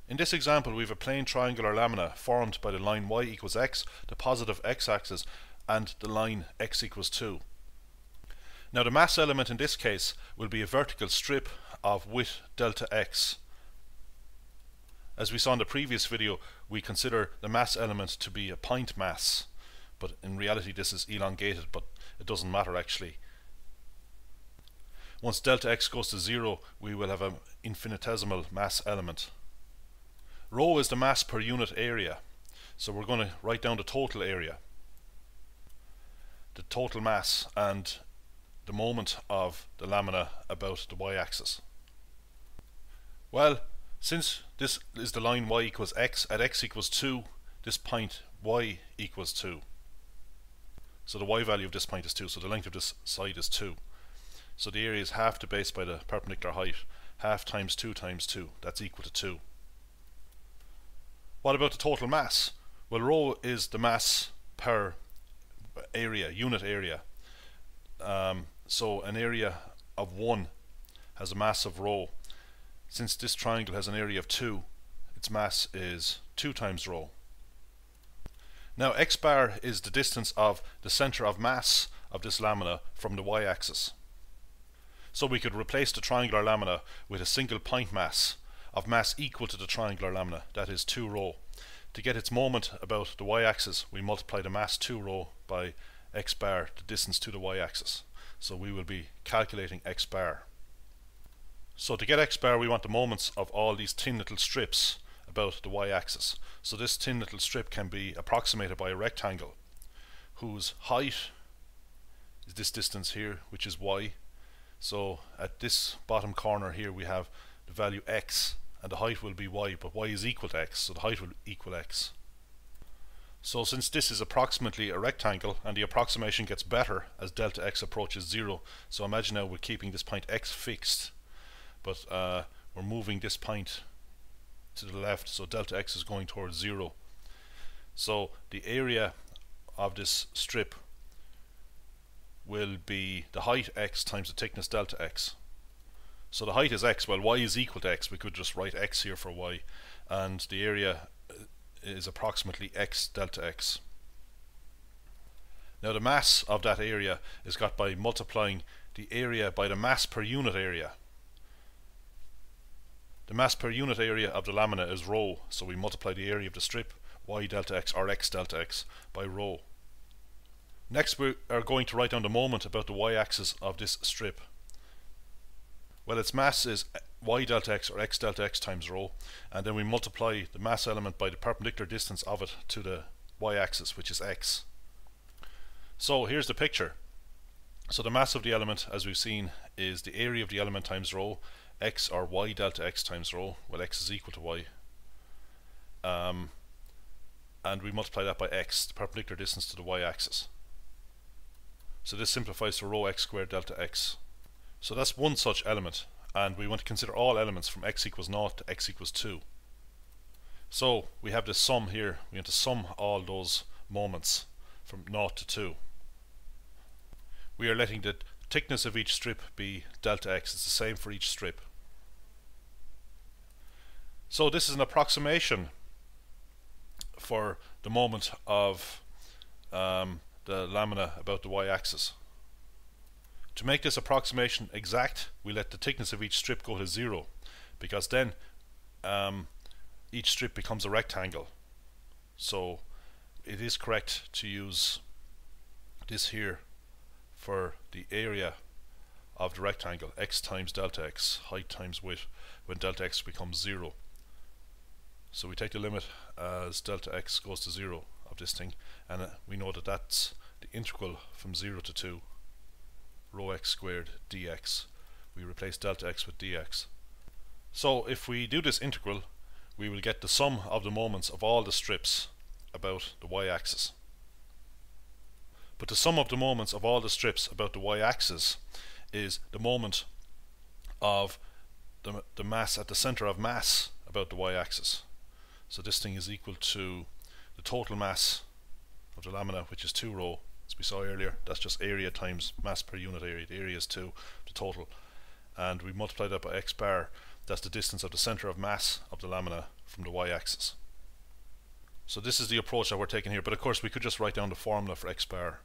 In this example we have a plane triangular lamina formed by the line y equals x, the positive x-axis, and the line x equals 2. Now the mass element in this case will be a vertical strip of width delta x. As we saw in the previous video, we consider the mass element to be a point mass, but in reality this is elongated, but it doesn't matter actually. Once delta x goes to 0, we will have an infinitesimal mass element. Rho is the mass per unit area, so we're going to write down the total area, the total mass, and the moment of the lamina about the y-axis. Well, since this is the line y equals x, at x equals 2, this point y equals 2. So the y value of this point is 2, so the length of this side is 2. So the area is half the base by the perpendicular height. Half times 2 times 2, that's equal to 2. What about the total mass? Well, rho is the mass per area, unit area. So an area of 1 has a mass of rho. Since this triangle has an area of 2, its mass is 2 times rho. Now x bar is the distance of the center of mass of this lamina from the y-axis. So we could replace the triangular lamina with a single point mass of mass equal to the triangular lamina, that is 2 rho. To get its moment about the y-axis, we multiply the mass 2 rho by x bar, the distance to the y-axis. So we will be calculating x bar. So to get x bar, we want the moments of all these thin little strips about the y-axis. So this thin little strip can be approximated by a rectangle whose height is this distance here, which is y. So at this bottom corner here we have the value x, and the height will be y, but y is equal to x, so the height will equal x. So since this is approximately a rectangle, and the approximation gets better as delta x approaches 0, so imagine now we're keeping this point x fixed, but we're moving this point to the left, so delta x is going towards 0. So the area of this strip will be the height x times the thickness delta x. So the height is x, well y is equal to x, we could just write x here for y, and the area is approximately x delta x. Now the mass of that area is got by multiplying the area by the mass per unit area. The mass per unit area of the lamina is rho, so we multiply the area of the strip, y delta x or x delta x, by rho. Next we are going to write down the moment about the y-axis of this strip. Well, its mass is y delta x or x delta x times rho, and then we multiply the mass element by the perpendicular distance of it to the y-axis, which is x. So here's the picture. So the mass of the element, as we've seen, is the area of the element times rho, x or y delta x times rho, well x is equal to y, and we multiply that by x, the perpendicular distance to the y-axis. So this simplifies to rho x squared delta x. So that's one such element, and we want to consider all elements from x equals 0 to x equals 2. So we have this sum here, we want to sum all those moments from 0 to 2. We are letting the thickness of each strip be delta x, it's the same for each strip. So this is an approximation for the moment of the lamina about the y-axis. To make this approximation exact, we let the thickness of each strip go to 0, because then each strip becomes a rectangle. So it is correct to use this here for the area of the rectangle, x times delta x, height times width, when delta x becomes 0. So we take the limit as delta x goes to 0 of this thing, and we know that that's the integral from 0 to 2 rho x squared dx. We replace delta x with dx. So if we do this integral, we will get the sum of the moments of all the strips about the y-axis. But the sum of the moments of all the strips about the y-axis is the moment of the mass at the center of mass about the y-axis. So this thing is equal to the total mass of the lamina, which is 2 rho, as we saw earlier. That's just area times mass per unit area. The area is 2, the total, and we multiply that by x bar, That's the distance of the center of mass of the lamina from the y-axis. So this is the approach that we're taking here, but of course we could just write down the formula for x bar.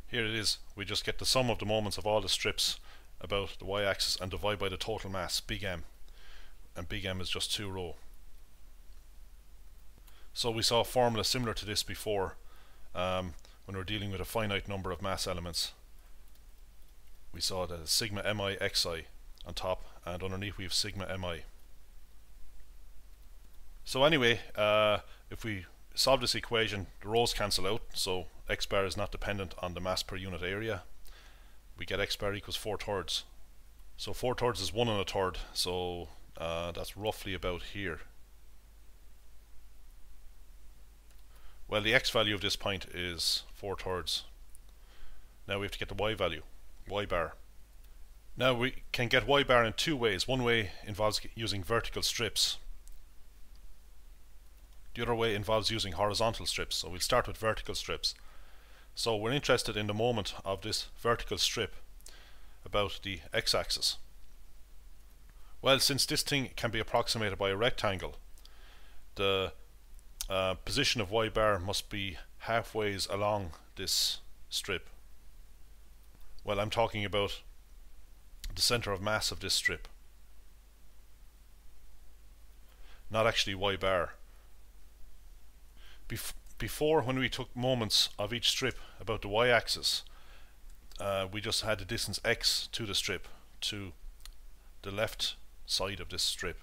Here it is. We just get the sum of the moments of all the strips about the y-axis and divide by the total mass, big M, and big M is just 2 rho. So we saw a formula similar to this before when we were dealing with a finite number of mass elements. We saw that sigma mi xi on top, and underneath we have sigma mi. So anyway, if we solve this equation, the rows cancel out, so x bar is not dependent on the mass per unit area. We get x bar equals 4/3. So 4/3 is 1 1/3, so that's roughly about here. Well, the x value of this point is 4/3. Now we have to get the y value, y bar. Now we can get y bar in two ways. One way involves using vertical strips. The other way involves using horizontal strips. So we'll start with vertical strips. So we're interested in the moment of this vertical strip about the x-axis. Well, since this thing can be approximated by a rectangle, the position of y bar must be halfways along this strip. Well, I'm talking about the center of mass of this strip, not actually y bar. Before, when we took moments of each strip about the y-axis, we just had the distance x to the strip, to the left side of this strip,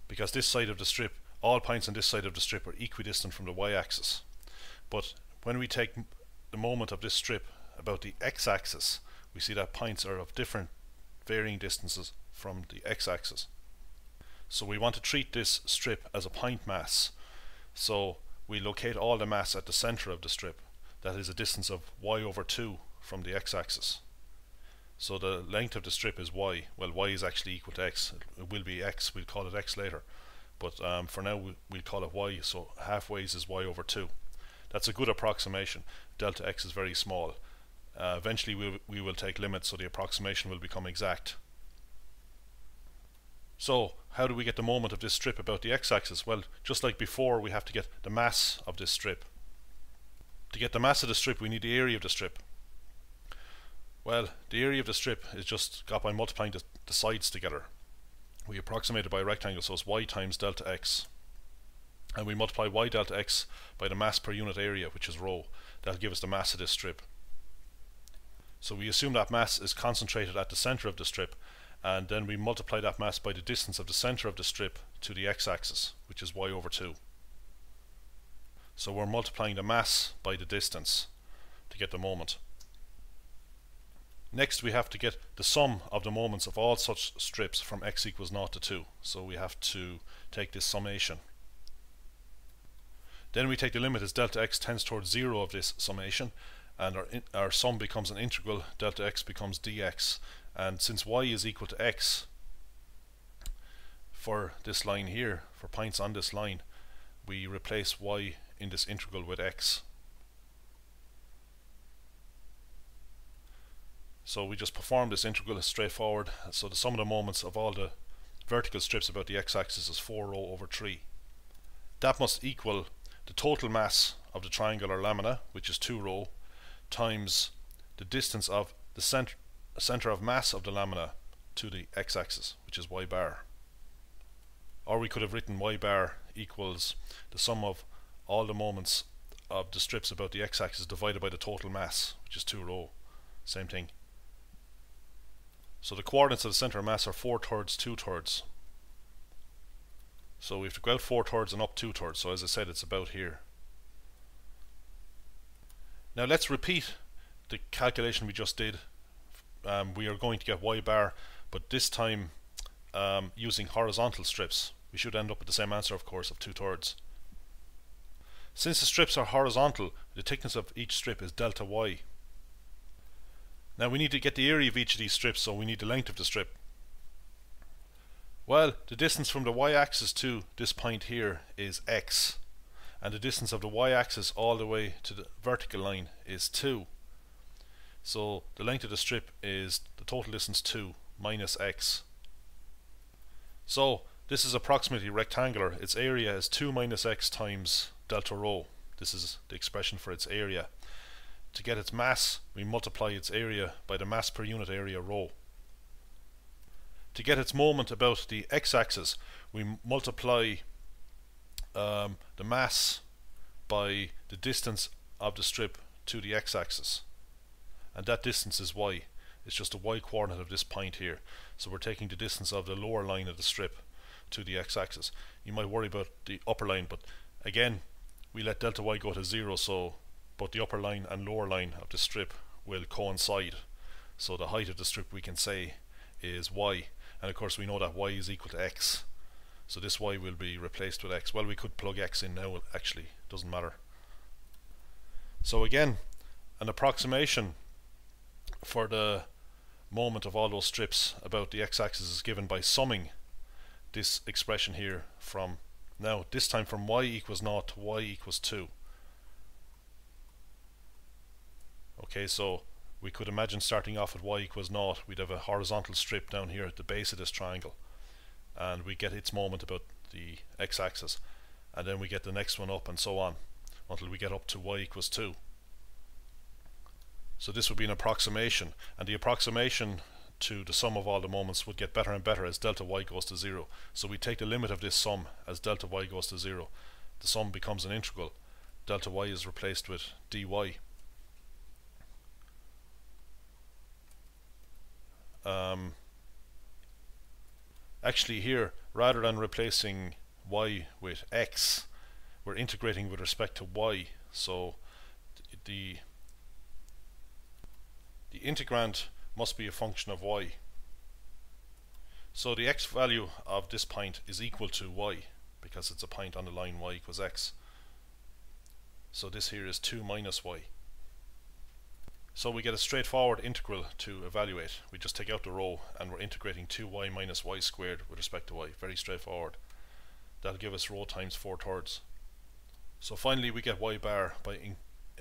because this side of the strip, all points on this side of the strip are equidistant from the y-axis. But when we take the moment of this strip about the x-axis, we see that points are of different varying distances from the x-axis. So we want to treat this strip as a point mass. So we locate all the mass at the center of the strip. That is a distance of y/2 from the x-axis. So the length of the strip is y. Well, y is actually equal to x. It will be x. We'll call it x later. But for now we'll call it y. So halfways is y/2. That's a good approximation. Delta x is very small. Eventually we will take limits, so the approximation will become exact. So how do we get the moment of this strip about the x-axis? Well, just like before, we have to get the mass of this strip. To get the mass of the strip, we need the area of the strip. Well, the area of the strip is just got by multiplying the sides together. We approximate it by a rectangle, so it's y times delta x. And we multiply y delta x by the mass per unit area, which is rho. That'll give us the mass of this strip. So we assume that mass is concentrated at the center of the strip, and then we multiply that mass by the distance of the center of the strip to the x-axis, which is y/2. So we're multiplying the mass by the distance to get the moment. Next we have to get the sum of the moments of all such strips from x equals 0 to 2. So we have to take this summation. Then we take the limit as delta x tends towards 0 of this summation, and our sum becomes an integral. Delta x becomes dx, and since y is equal to x for this line here, for points on this line, we replace y in this integral with x. So we just perform this integral as straightforward. So the sum of the moments of all the vertical strips about the x-axis is 4/3. That must equal the total mass of the triangular lamina, which is 2 times the distance of the center of mass of the lamina to the x-axis, which is y bar. Or we could have written y bar equals the sum of all the moments of the strips about the x-axis divided by the total mass, which is 2 Same thing. So the coordinates of the center of mass are 4/3, 2/3. So we have to go out 4/3 and up 2/3. So as I said, it's about here. Now let's repeat the calculation we just did. We are going to get y bar, but this time using horizontal strips. We should end up with the same answer, of course, of 2/3. Since the strips are horizontal, the thickness of each strip is delta y. Now we need to get the area of each of these strips, so we need the length of the strip. Well, the distance from the y-axis to this point here is x, and the distance of the y-axis all the way to the vertical line is 2. So the length of the strip is the total distance 2 minus x. So this is approximately rectangular. Its area is 2 minus x times delta rho. This is the expression for its area. To get its mass, we multiply its area by the mass per unit area rho. To get its moment about the x-axis, we multiply the mass by the distance of the strip to the x-axis, and that distance is y. It's just a y coordinate of this point here. So we're taking the distance of the lower line of the strip to the x-axis. You might worry about the upper line, but again, we let delta y go to 0, so both the upper line and lower line of the strip will coincide. So the height of the strip, we can say, is y, and of course we know that y is equal to x. So this y will be replaced with x. Well, we could plug x in now, actually, doesn't matter. So again, an approximation for the moment of all those strips about the x-axis is given by summing this expression here from, now this time from y equals 0 to y equals 2. Okay, so we could imagine starting off at y equals 0, we'd have a horizontal strip down here at the base of this triangle, and we get its moment about the x-axis, and then we get the next one up and so on until we get up to y equals 2. So this would be an approximation, and the approximation to the sum of all the moments would get better and better as delta y goes to 0. So we take the limit of this sum as delta y goes to 0. The sum becomes an integral. Delta y is replaced with dy. Actually here, rather than replacing y with x, we're integrating with respect to y. So the integrand must be a function of y. So the x value of this point is equal to y, because it's a point on the line y equals x. So this here is 2 minus y. So we get a straightforward integral to evaluate. We just take out the rho and we're integrating 2y minus y squared with respect to y. Very straightforward. That'll give us rho times 4/3. So finally we get y bar by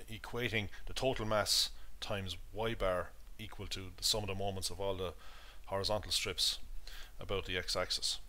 equating the total mass times y bar equal to the sum of the moments of all the horizontal strips about the x-axis.